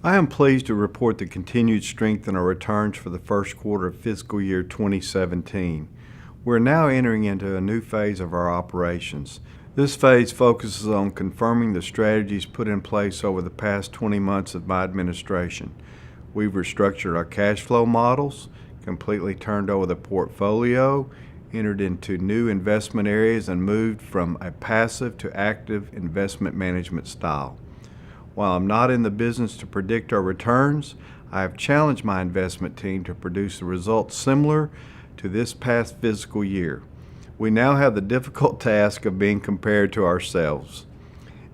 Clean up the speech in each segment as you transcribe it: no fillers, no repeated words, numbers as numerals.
I am pleased to report the continued strength in our returns for the first quarter of fiscal year 2017. We're now entering into a new phase of our operations. This phase focuses on confirming the strategies put in place over the past 20 months of my administration. We've restructured our cash flow models, completely turned over the portfolio, entered into new investment areas, and moved from a passive to active investment management style. While I'm not in the business to predict our returns, I have challenged my investment team to produce results similar to this past fiscal year. We now have the difficult task of being compared to ourselves.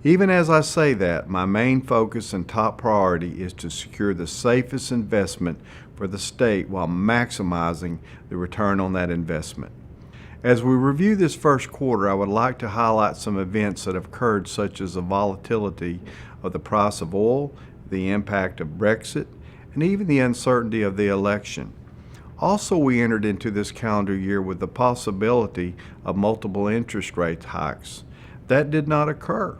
Even as I say that, my main focus and top priority is to secure the safest investment for the state while maximizing the return on that investment. As we review this first quarter, I would like to highlight some events that have occurred, such as the volatility of the price of oil, the impact of Brexit, and even the uncertainty of the election. Also, we entered into this calendar year with the possibility of multiple interest rate hikes. That did not occur.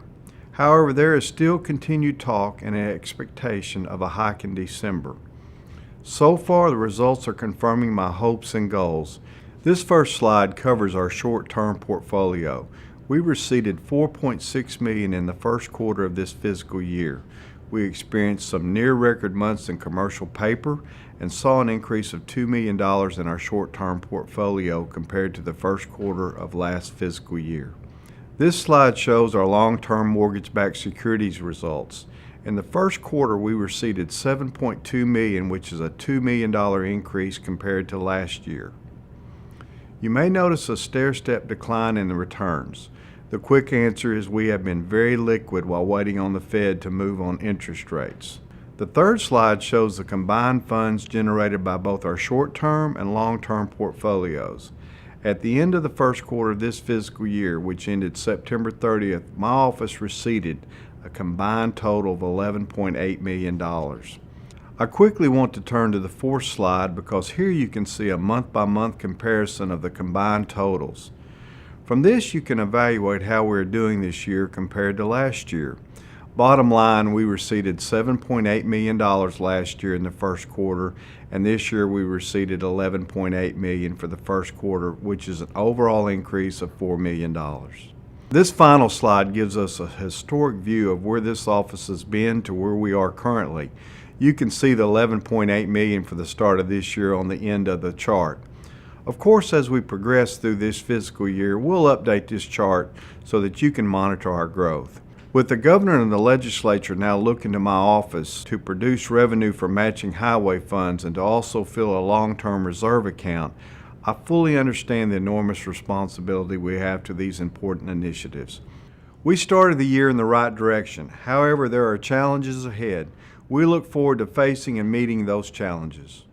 However, there is still continued talk and an expectation of a hike in December. So far, the results are confirming my hopes and goals. This first slide covers our short-term portfolio. We received $4.6 million in the first quarter of this fiscal year. We experienced some near-record months in commercial paper and saw an increase of $2 million in our short-term portfolio compared to the first quarter of last fiscal year. This slide shows our long-term mortgage-backed securities results. In the first quarter, we received $7.2 million, which is a $2 million increase compared to last year. You may notice a stair-step decline in the returns. The quick answer is we have been very liquid while waiting on the Fed to move on interest rates. The third slide shows the combined funds generated by both our short-term and long-term portfolios. At the end of the first quarter of this fiscal year, which ended September 30th, my office received a combined total of $11.8 million. I quickly want to turn to the fourth slide because here you can see a month-by-month comparison of the combined totals. From this, you can evaluate how we're doing this year compared to last year. Bottom line, we received $7.8 million last year in the first quarter, and this year we received $11.8 million for the first quarter, which is an overall increase of $4 million. This final slide gives us a historic view of where this office has been to where we are currently. You can see the $11.8 million for the start of this year on the end of the chart. Of course, as we progress through this fiscal year, we'll update this chart so that you can monitor our growth. With the governor and the legislature now looking to my office to produce revenue for matching highway funds and to also fill a long-term reserve account, I fully understand the enormous responsibility we have to these important initiatives. We started the year in the right direction. However, there are challenges ahead. We look forward to facing and meeting those challenges.